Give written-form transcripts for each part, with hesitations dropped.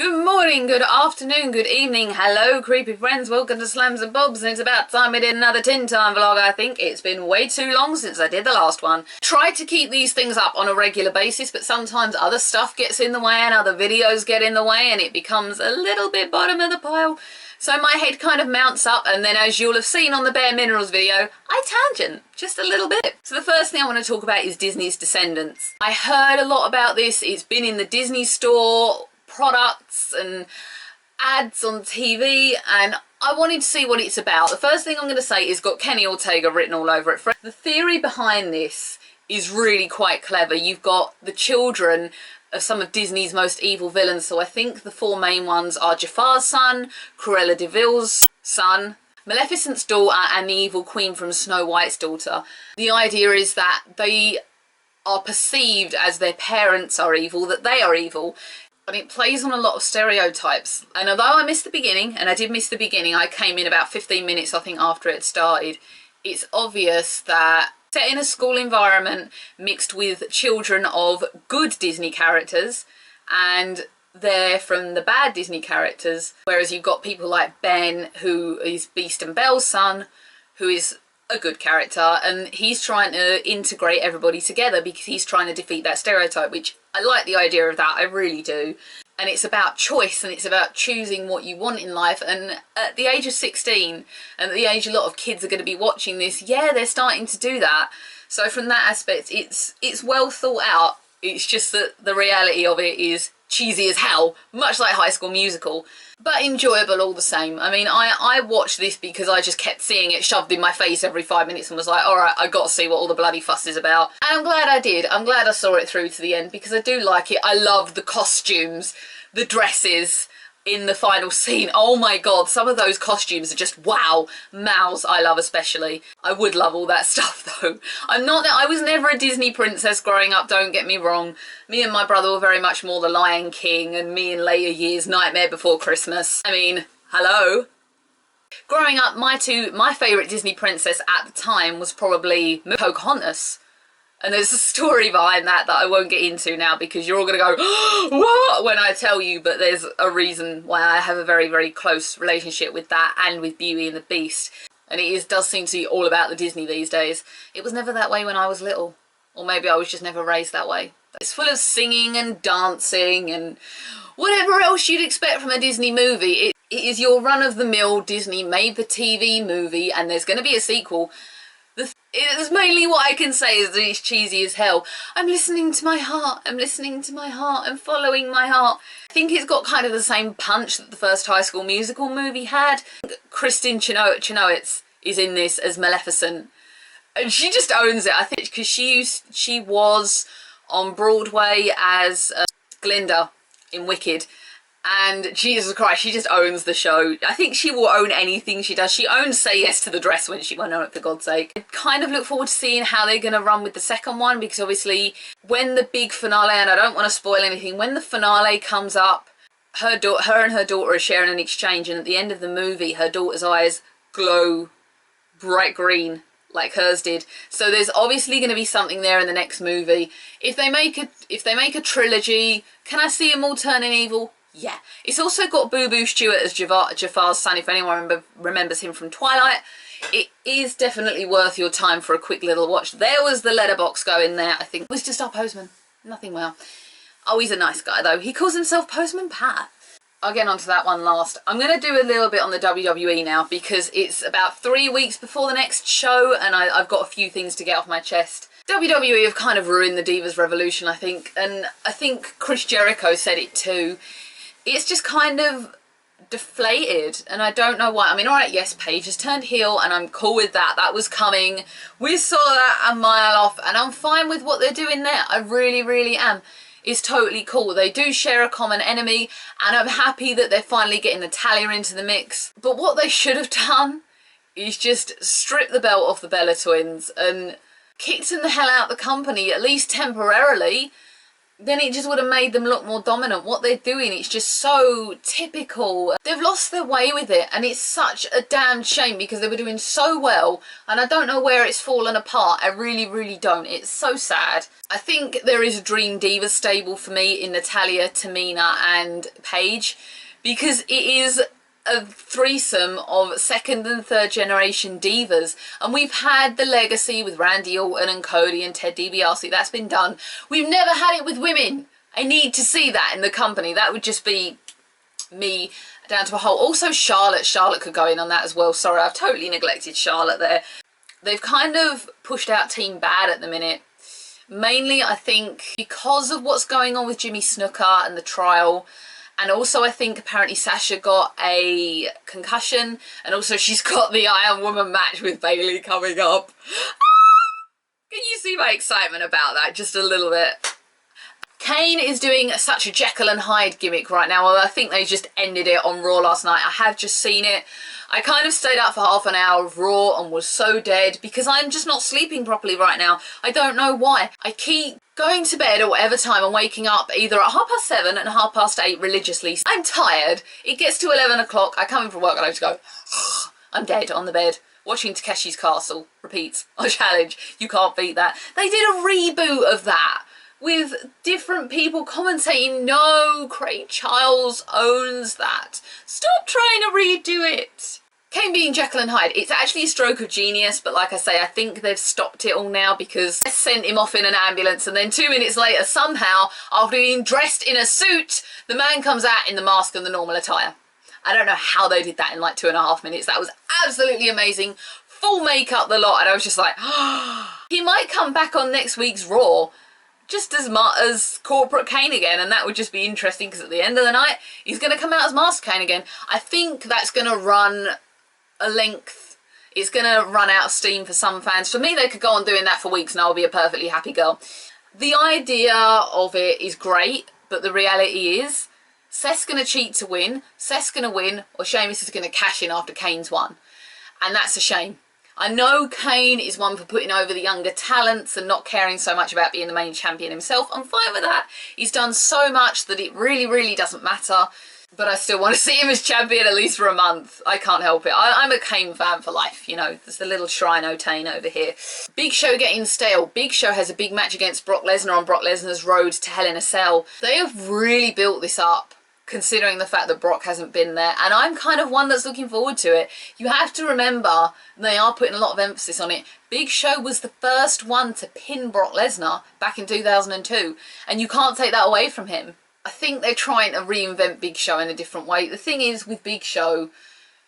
Good morning, good afternoon, good evening, hello creepy friends, welcome to Slams and Bobs, and it's about time I did another TinTime vlog. I think it's been way too long since I did the last one. Try to keep these things up on a regular basis, but sometimes other stuff gets in the way and other videos get in the way and it becomes a little bit bottom of the pile. So my head kind of mounts up, and then as you'll have seen on the Bare Minerals video, I tangent just a little bit. So the first thing I want to talk about is Disney's Descendants. I heard a lot about this, it's been in the Disney store, products and ads on TV, and I wanted to see what it's about. The first thing I'm going to say is got Kenny Ortega written all over it. The theory behind this is really quite clever. You've got the children of some of Disney's most evil villains, so I think the four main ones are Jafar's son, Cruella de Vil's son, Maleficent's daughter, and the evil queen from Snow White's daughter. The idea is that they are perceived as their parents are evil, that they are evil. And it plays on a lot of stereotypes. And although I missed the beginning, and I did miss the beginning, I came in about 15 minutes, I think, after it started. It's obvious that set in a school environment mixed with children of good Disney characters, and they're from the bad Disney characters. Whereas you've got people like Ben, who is Beast and Belle's son, who is a good character, and he's trying to integrate everybody together because he's trying to defeat that stereotype, which I like the idea of that, I really do. And it's about choice, and it's about choosing what you want in life. And at the age of 16, and at the age a lot of kids are going to be watching this, yeah, they're starting to do that. So from that aspect, it's well thought out. It's just that the reality of it is cheesy as hell, much like High School Musical, but enjoyable all the same. I mean, I watched this because I just kept seeing it shoved in my face every 5 minutes and was like, alright, I got to see what all the bloody fuss is about. And I'm glad I did. I'm glad I saw it through to the end because I do like it. I love the costumes, the dresses in the final scene. Oh my god, some of those costumes are just wow. Mal's I love especially. I would love all that stuff though. I was never a Disney princess growing up, don't get me wrong. Me and my brother were very much more the Lion King, and me in later years Nightmare Before Christmas. I mean, hello. Growing up, my favourite Disney princess at the time was probably Pocahontas. And there's a story behind that I won't get into now because you're all going to go, what? When I tell you, but there's a reason why I have a very, very close relationship with that and with Beauty and the Beast. And it does seem to be all about the Disney these days. It was never that way when I was little. Or maybe I was just never raised that way. It's full of singing and dancing and whatever else you'd expect from a Disney movie. It is your run-of-the-mill Disney made-for-TV movie, and there's going to be a sequel. It's mainly what I can say is that it's cheesy as hell. I'm listening to my heart, I'm listening to my heart, I'm following my heart. I think it's got kind of the same punch that the first High School Musical movie had. Kristen Chenoweth is in this as Maleficent, and she just owns it, I think, because she was on Broadway as Glinda in Wicked. And Jesus Christ, she just owns the show. I think she will own anything she does. She owns Say Yes to the Dress when she went on it, for God's sake. I kind of look forward to seeing how they're going to run with the second one, because obviously when the big finale, and I don't want to spoil anything, when the finale comes up, her and her daughter are sharing an exchange, and at the end of the movie, her daughter's eyes glow bright green like hers did. So there's obviously going to be something there in the next movie. If they make a trilogy, can I see them all turning evil? Yeah. It's also got Boo Boo Stewart as Jafar's son, if anyone remembers him from Twilight. It is definitely worth your time for a quick little watch. There was the letterbox going there, I think. It was just our postman. Nothing well. Oh, he's a nice guy though. He calls himself Postman Pat. I'll get onto that one last. I'm going to do a little bit on the WWE now because it's about 3 weeks before the next show and I've got a few things to get off my chest. WWE have kind of ruined the Divas Revolution, I think. And I think Chris Jericho said it too. It's just kind of deflated, and I don't know why. I mean, alright, yes, Paige has turned heel, and I'm cool with that. That was coming. We saw that a mile off, and I'm fine with what they're doing there. I really, really am. It's totally cool. They do share a common enemy, and I'm happy that they're finally getting Natalya into the mix. But what they should have done is just strip the belt off the Bella Twins and kicked them the hell out of the company, at least temporarily. then it just would have made them look more dominant. What they're doing, it's just so typical. They've lost their way with it, and it's such a damn shame because they were doing so well, and I don't know where it's fallen apart. I really, really don't. It's so sad. I think there is a Dream Diva stable for me in Natalia, Tamina and Paige, because it is a threesome of second and third generation divas, and we've had the legacy with Randy Orton and Cody and Ted DiBiase. That's been done. We've never had it with women. I need to see that in the company. That would just be me down to a hole. Also Charlotte could go in on that as well. Sorry, I've totally neglected Charlotte there. They've kind of pushed out Team Bad at the minute, mainly I think because of what's going on with Jimmy Snuka and the trial. And also I think apparently Sasha got a concussion, and also she's got the Iron Woman match with Bayley coming up. Can you see my excitement about that? Just a little bit. Kane is doing such a Jekyll and Hyde gimmick right now. Well, I think they just ended it on Raw last night. I have just seen it. I kind of stayed up for half an hour of Raw and was so dead because I'm just not sleeping properly right now. I don't know why. I keep going to bed at whatever time and waking up either at 7:30 and 8:30 religiously. I'm tired. It gets to 11 o'clock. I come in from work and I just go, I'm dead on the bed. Watching Takeshi's Castle. Repeats. I challenge. You can't beat that. They did a reboot of that with different people commentating. No, Craig Charles owns that. Stop trying to redo it. Kane being Jekyll and Hyde, it's actually a stroke of genius, but like I say, I think they've stopped it all now because they sent him off in an ambulance, and then 2 minutes later, somehow, after being dressed in a suit, the man comes out in the mask and the normal attire. I don't know how they did that in like 2.5 minutes. That was absolutely amazing. Full makeup, the lot, and I was just like, he might come back on next week's Raw just as corporate Kane again, and that would just be interesting because at the end of the night, he's going to come out as Master Kane again. I think that's going to run a length. It's going to run out of steam for some fans. For me, they could go on doing that for weeks and I'll be a perfectly happy girl. The idea of it is great, but the reality is Seth's going to cheat to win, Seth's going to win, or Sheamus is going to cash in after Kane's won. And that's a shame. I know Kane is one for putting over the younger talents and not caring so much about being the main champion himself. I'm fine with that. He's done so much that it really, really doesn't matter. But I still want to see him as champion at least for a month. I can't help it. I'm a Kane fan for life, you know. There's the little shrine O'Tane over here. Big Show getting stale. Big Show has a big match against Brock Lesnar on Brock Lesnar's road to Hell in a Cell. They have really built this up, considering the fact that Brock hasn't been there, and I'm kind of one that's looking forward to it. You have to remember, they are putting a lot of emphasis on it, Big Show was the first one to pin Brock Lesnar back in 2002, and you can't take that away from him. I think they're trying to reinvent Big Show in a different way. The thing is, with Big Show,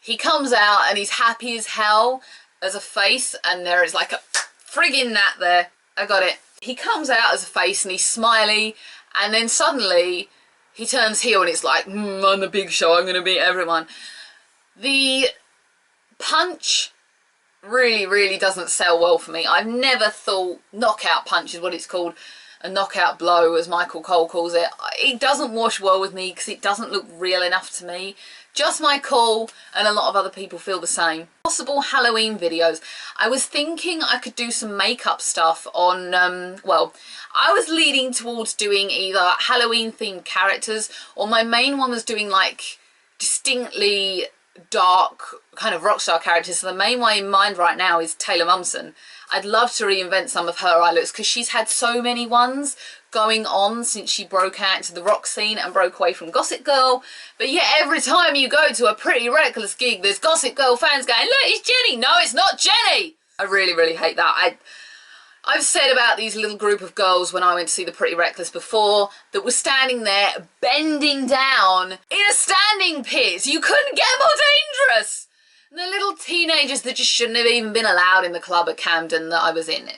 he comes out and he's happy as hell as a face, and there is like a friggin' gnat there. I got it. He comes out as a face and he's smiley, and then suddenly he turns heel and it's like, I'm the Big Show, I'm going to beat everyone. The punch really, really doesn't sell well for me. I've never thought knockout punch is what it's called. A knockout blow, as Michael Cole calls it. It doesn't wash well with me because it doesn't look real enough to me. Just my call, and a lot of other people feel the same. Possible Halloween videos. I was thinking I could do some makeup stuff on, well, I was leading towards doing either Halloween themed characters, or my main one was doing like distinctly dark kind of rock star characters. So the main one in mind right now is Taylor Momsen. I'd love to reinvent some of her eye looks because she's had so many ones going on since she broke out into the rock scene and broke away from Gossip Girl. But yet every time you go to a Pretty Reckless gig, there's Gossip Girl fans going, look, it's Jenny. No, it's not Jenny. I really, really hate that. I've said about these little group of girls when I went to see the Pretty Reckless before that were standing there bending down in a standing pit. You couldn't get more dangerous. And the little teenagers that just shouldn't have even been allowed in the club at Camden that I was in.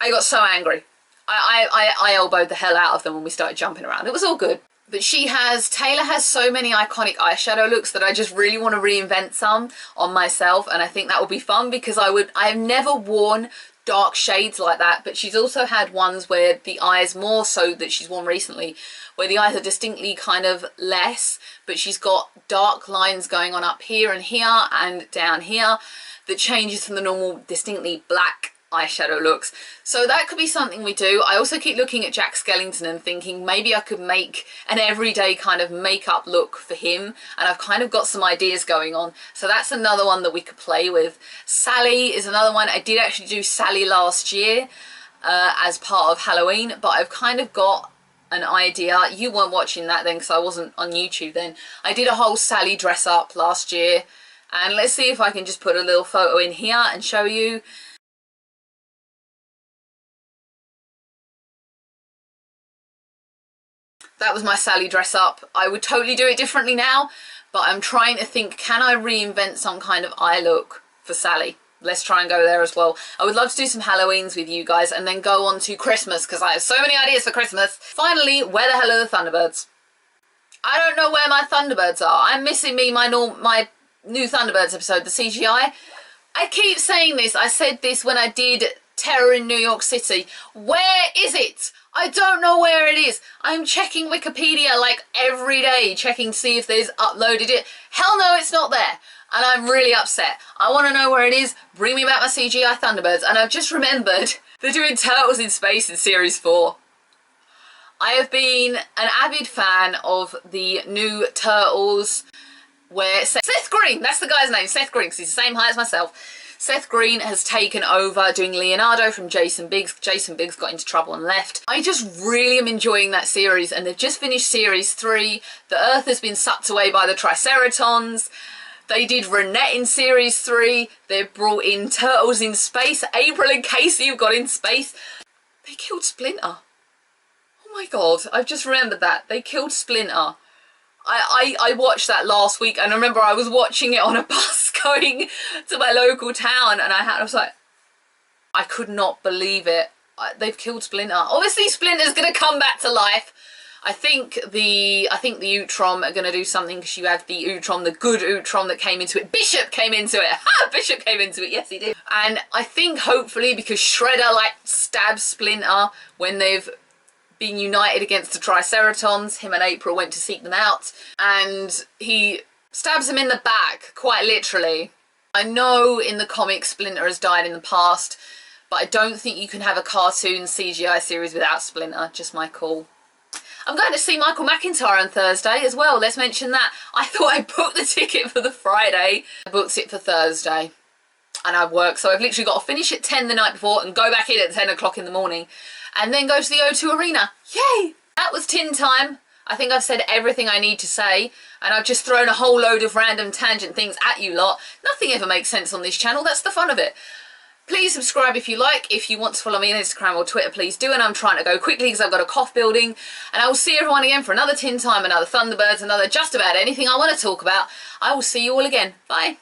I got so angry. I elbowed the hell out of them when we started jumping around. It was all good. But Taylor has so many iconic eyeshadow looks that I just really want to reinvent some on myself. And I think that would be fun because I have never worn dark shades like that, but she's also had ones where the eyes, more so that she's worn recently, where the eyes are distinctly kind of less, but she's got dark lines going on up here and down here that changes from the normal distinctly black eyeshadow looks. So that could be something we do. I also keep looking at Jack Skellington and thinking maybe I could make an everyday kind of makeup look for him, and I've kind of got some ideas going on. So that's another one that we could play with. Sally is another one. I did actually do Sally last year as part of Halloween, but I've kind of got an idea. You weren't watching that then because I wasn't on YouTube then. I did a whole Sally dress up last year, and let's see if I can just put a little photo in here and show you. That was my Sally dress up. I would totally do it differently now, but I'm trying to think, can I reinvent some kind of eye look for Sally? Let's try and go there as well. I would love to do some Halloweens with you guys and then go on to Christmas because I have so many ideas for Christmas. Finally, where the hell are the Thunderbirds? I don't know where my Thunderbirds are. I'm missing my new Thunderbirds episode, the CGI. I keep saying this. I said this when I did Terror in New York City. Where is it? I don't know where it is. I'm checking Wikipedia like every day, checking to see if they've uploaded it. Hell no, it's not there. And I'm really upset. I want to know where it is. Bring me back my CGI Thunderbirds. And I've just remembered they're doing Turtles in Space in Series 4. I have been an avid fan of the new Turtles where Seth Green, that's the guy's name, Seth Green, because he's the same height as myself. Seth Green has taken over doing Leonardo from Jason Biggs. Jason Biggs got into trouble and left. I just really am enjoying that series, and they've just finished Series 3. The Earth has been sucked away by the Triceratons. They did Renette in Series 3. They've brought in Turtles in Space. April and Casey have got in space. They killed Splinter. Oh my god, I've just remembered that. They killed Splinter. I watched that last week, and I remember I was watching it on a bus going to my local town, and I was like, I could not believe it. They've killed Splinter. Obviously Splinter's going to come back to life. I think the Utrom are going to do something, because you have the Utrom, the good Utrom that came into it. Bishop came into it. Ha! Bishop came into it. Yes, he did. And I think hopefully because Shredder like stabs Splinter when they've being united against the Triceratons, him and April went to seek them out, and he stabs him in the back, quite literally. I know in the comics Splinter has died in the past, but I don't think you can have a cartoon CGI series without Splinter. Just my call. I'm going to see Michael McIntyre on Thursday as well. Let's mention that. I thought I booked the ticket for the Friday. I booked it for Thursday. And I work, so I've literally got to finish at 10 the night before and go back in at 10 o'clock in the morning. And then go to the O2 Arena. Yay! That was TinTime. I think I've said everything I need to say, and I've just thrown a whole load of random tangent things at you lot. Nothing ever makes sense on this channel. That's the fun of it. Please subscribe if you like. If you want to follow me on Instagram or Twitter, please do. And I'm trying to go quickly because I've got a cough building. And I will see everyone again for another TinTime, another Thunderbirds, another just about anything I want to talk about. I will see you all again. Bye.